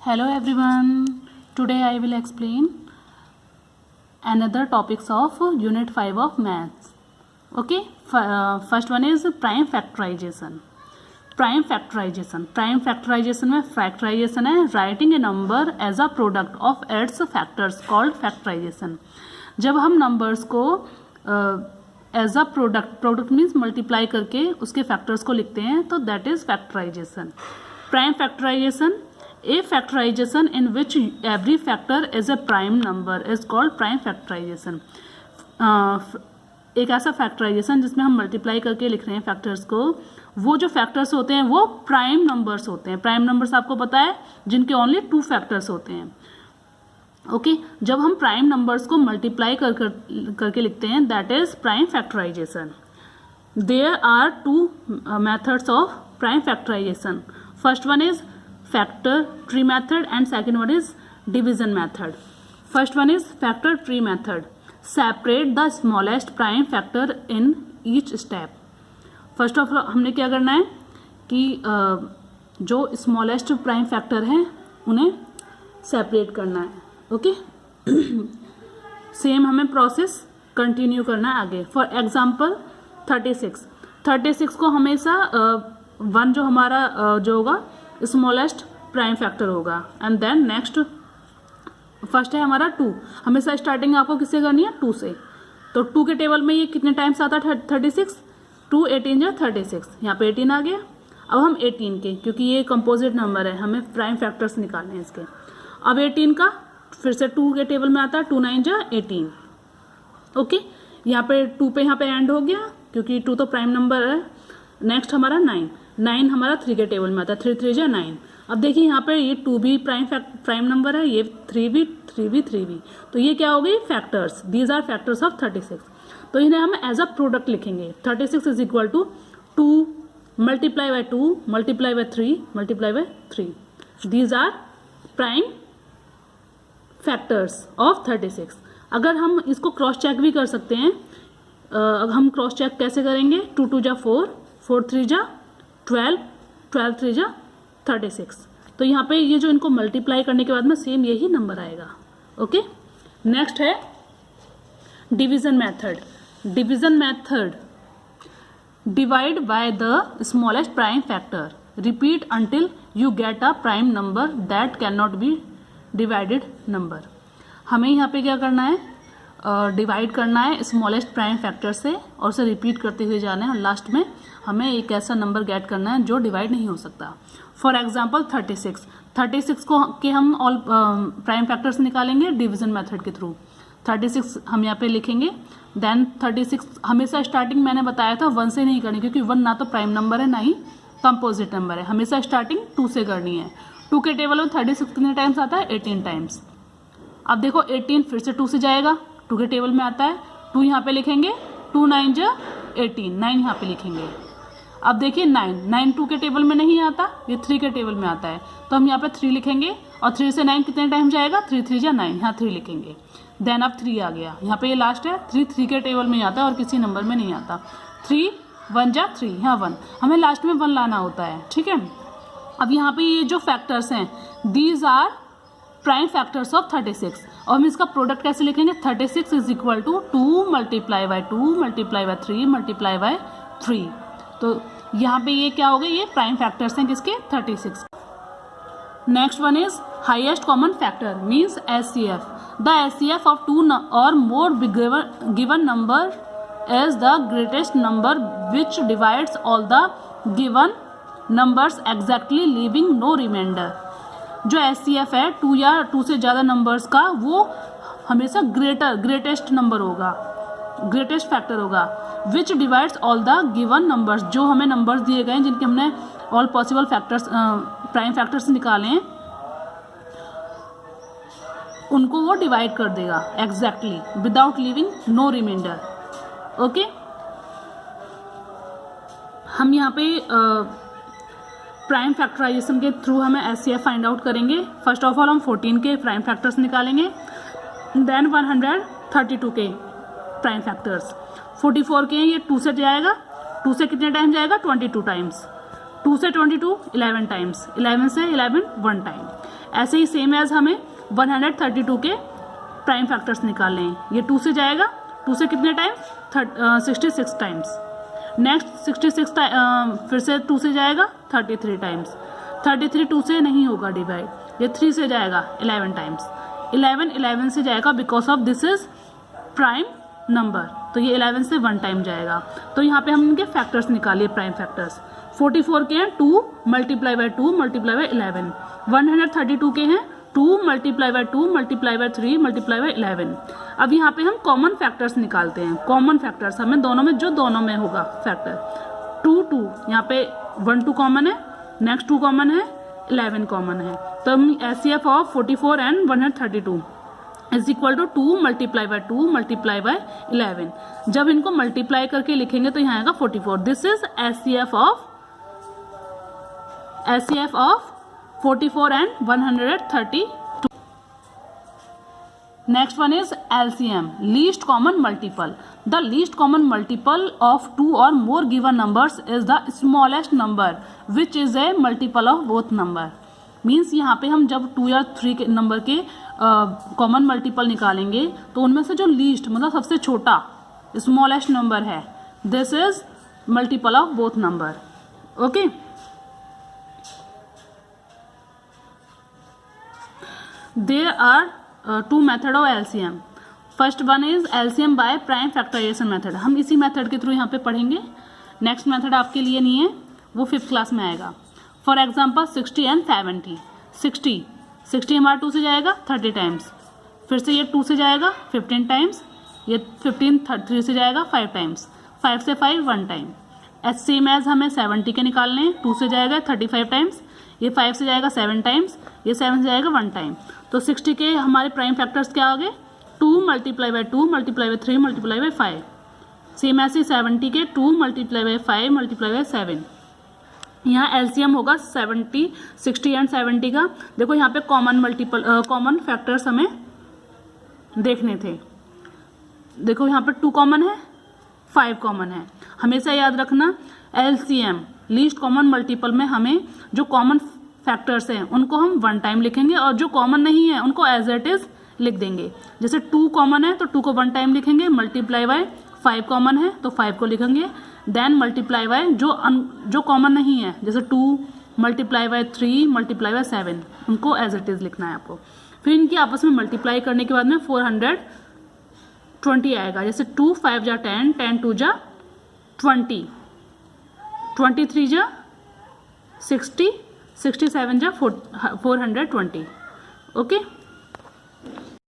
Hello everyone. Today I will explain another topics of Unit 5 of Maths. Okay. First one is prime factorization. Prime factorization. Prime factorization में factorization है writing a number as a product of its factors called factorization. जब हम numbers को as अ product means multiply करके उसके factors को लिखते हैं तो that is factorisation. Prime factorisation, a factorisation in which every factor is a prime number is called prime factorisation. एक ऐसा फैक्टराइजेशन जिसमें हम मल्टीप्लाई करके लिख रहे हैं फैक्टर्स को, वो जो फैक्टर्स होते हैं वो प्राइम नंबर्स होते हैं. प्राइम नंबर्स आपको पता है जिनके ओनली 2 फैक्टर्स होते हैं. ओके जब हम प्राइम नंबर्स को मल्टीप्लाई करके लिखते हैं that is prime factorisation. There are 2 methods of prime factorisation. First one is factor tree method and second one is division method. First one is factor tree method. Separate the smallest prime factor in each step. First of all हमने क्या करना है कि जो smallest prime factor हैं उन्हें separate करना है. ओके सेम हमें प्रोसेस कंटिन्यू करना है आगे. फॉर एग्जांपल 36 को हमेशा 1 जो हमारा जो होगा स्मॉलेस्ट प्राइम फैक्टर होगा. एंड देन नेक्स्ट फर्स्ट है हमारा 2. हमेशा स्टार्टिंग आपको किससे करनी है 2 से. तो 2 के टेबल में ये कितने टाइम्स आता है 36. 2 18 या 36. यहाँ पे 18 आ गया. अब हम 18 के, क्योंकि ये कंपोजिट नंबर है हमें प्राइम फैक्टर्स निकालने हैं इसके. अब 18 का फिर से 2 के टेबल में आता है 2 9 जा 18. ओके यहाँ पे 2 पे यहाँ पे एंड हो गया क्योंकि 2 तो प्राइम नंबर है. नेक्स्ट हमारा 9 हमारा 3 के टेबल में आता है 3 3 जा 9. अब देखिए यहाँ पे ये 2 भी प्राइम नंबर है, ये 3 भी. तो ये क्या हो गई factors. These are factors of 36. तो इन्हें हम एज अ प्रोडक्ट लिखेंगे. 36 is equal to 2 multiply by 2 multiply by 3 multiply by 3. These are prime factors of 36. अगर हम इसको क्रॉस चेक भी कर सकते हैं. हम क्रॉस चेक कैसे करेंगे. 2 2 जा 4 4 3 जा 12 12 3 जा 36. तो यहाँ पे ये जो इनको मल्टीप्लाई करने के बाद में सेम यही नंबर आएगा. ओके नेक्स्ट है division method. Division method divide by the smallest prime factor. Repeat until you get a prime number that can not be divided number. हमें यहाँ पे क्या करना है डिवाइड करना है स्मॉलेस्ट प्राइम फैक्टर से और उसे रिपीट करते हुए जाना है और लास्ट में हमें एक ऐसा नंबर गेट करना है जो डिवाइड नहीं हो सकता. फॉर एग्जांपल 36 को के हम ऑल प्राइम फैक्टर्स निकालेंगे डिवीजन मेथड के थ्रू. 36 हम यहाँ पे लिखेंगे. देन 36 हमेशा स्टार्टिंग मैंने बताया था 1 से नहीं करनी क्योंकि 1 ना तो प्राइम नंबर है ना ही कंपोजिट नंबर है. हमेशा स्टार्टिंग 2 से करनी है. 2 के टेबल में 36 कितने टाइम्स आता है 18 टाइम्स. अब देखो 18 फिर से 2 से जाएगा. 2 के टेबल में आता है 2 यहाँ पे लिखेंगे. 2 9 जा 18 9 यहाँ पे लिखेंगे. अब देखिए 9 2 के टेबल में नहीं आता, ये 3 के टेबल में आता है तो हम यहाँ पे 3 लिखेंगे. और 3 से 9 कितने टाइम जाएगा 3 3 जा 9 यहाँ 3 लिखेंगे. देन अब 3 आ गया. यहाँ पे ये लास्ट है 3 के टेबल में आता है और किसी नंबर में नहीं आता. 3 1 जा 3 यहाँ 1. हमें लास्ट में 1 लाना होता है. ठीक है. अब यहाँ पे ये जो फैक्टर्स हैं these are prime factors of 36. और हम इसका प्रोडक्ट कैसे लिखेंगे. 36 is equal to 2 multiply by 2 multiply by 3 multiply by 3. तो यहाँ पे ये क्या हो गए ये प्राइम फैक्टर्स हैं किसके 36. Next one is highest common factor means HCF. The HCF of 2 और more given number is the greatest number which divides all the given numbers exactly leaving no remainder. जो HCF है 2 या 2 से ज़्यादा numbers का वो हमेशा ग्रेटेस्ट नंबर होगा, ग्रेटेस्ट फैक्टर होगा. Which divides all the given numbers. जो हमें नंबर्स दिए गए हैं जिनके हमने all possible factors prime factors निकाले हैं उनको वो डिवाइड कर देगा exactly without leaving no remainder. Okay हम यहाँ पे प्राइम फैक्टराइजेशन के थ्रू हमें HCF फाइंड आउट करेंगे. फर्स्ट ऑफ ऑल हम 14 के प्राइम फैक्टर्स निकालेंगे. देन 132 के प्राइम फैक्टर्स. 44 के ये 2 से जाएगा. 2 से कितने टाइम जाएगा 22 टाइम्स. 2 से 22 11 टाइम्स. 11 से 11 1 टाइम. ऐसे ही सेम एज हमें 132 के प्राइम फैक्टर्स निकालने हैं। ये 2 से जाएगा, 2 से कितने टाइम्स, 66 टाइम्स। नेक्स्ट 66 फिर से 2 से जाएगा 33 टाइम्स। 33 2 से नहीं होगा डिवाइड, ये 3 से जाएगा 11 टाइम्स। 11 से जाएगा because of this is prime number, तो ये 11 से 1 टाइम जाएगा। तो यहाँ पे हम इनके फैक्टर्स निकालिए, प्राइम फैक्टर्स। 44 के हैं 2 मल्टीप्लाई बाय 2 मल्टीप्लाई बाय 11। 132 के हैं 2 multiply by 2 multiply by 3 multiply by 11। अब यहाँ पे हम कॉमन फैक्टर्स निकालते हैं। कॉमन फैक्टर्स हमें दोनों में, जो दोनों में होगा फैक्टर 2 2, यहाँ पे 1 2 कॉमन है, नेक्स्ट 2 कॉमन है, 11 कॉमन है। तो हम HCF of 44 and 132 is equal to 2 multiply by 2 multiply by 11। जब इनको मल्टीप्लाई करके लिखेंगे तो यहाँ आएगा 44। This is HCF of 44 and 132। Next one is LCM, least common multiple. The least common multiple of 2 or more given numbers is the smallest number which is a multiple of both number. Means यहाँ पे हम जब 2 या 3 के number के common multiple निकालेंगे तो उनमें से जो लीस्ट मतलब सबसे छोटा स्मॉलेस्ट नंबर है, this is multiple of both number. Okay, there are two method of LCM. First one is LCM by prime factorisation method. हम इसी मेथड के थ्रू यहाँ पे पढ़ेंगे। नेक्स्ट मेथड आपके लिए नहीं है, वो 5th क्लास में आएगा। For example 60 and 70। 60 हमारा 2 से जाएगा 30 टाइम्स, फिर से ये 2 से जाएगा 15 टाइम्स, ये 15 3 से जाएगा 5 टाइम्स, 5 से 5 1 टाइम। सेम एज हमें 70 के निकालने हैं, 2 से जाएगा 35 टाइम्स, ये 5 से जाएगा 7 टाइम्स, ये 7 से जाएगा 1 टाइम। तो 60 के हमारे प्राइम फैक्टर्स क्या हो गए, 2 multiply by 2 multiply by 3 multiply bye 5। Same ऐसे 70 के 2 मल्टीप्लाई बाय 5 मल्टीप्लाई बाय 7। यहाँ LCM होगा 70, 60 एंड 70 का। देखो यहाँ पे कॉमन फैक्टर्स हमें देखने थे। देखो यहाँ पे 2 कॉमन है, 5 कॉमन है। हमेशा याद रखना LCM लीस्ट कॉमन मल्टीपल में हमें जो कॉमन फैक्टर्स हैं उनको हम 1 टाइम लिखेंगे और जो कॉमन नहीं है उनको एज इट इज लिख देंगे। जैसे 2 कॉमन है तो 2 को 1 टाइम लिखेंगे, मल्टीप्लाई बाय 5 कॉमन है तो 5 को लिखेंगे, देन मल्टीप्लाई बाय जो कॉमन नहीं है, जैसे 2 मल्टीप्लाई बाय 3 मल्टीप्लाई बाय 7, उनको एज इट इज लिखना है आपको। फिर इनकी आपस में मल्टीप्लाई करने के बाद में 420 आएगा। जैसे 2 5 जा 10, 10 2 जा 20, 23 जा 60, 67 जा 420। ओके।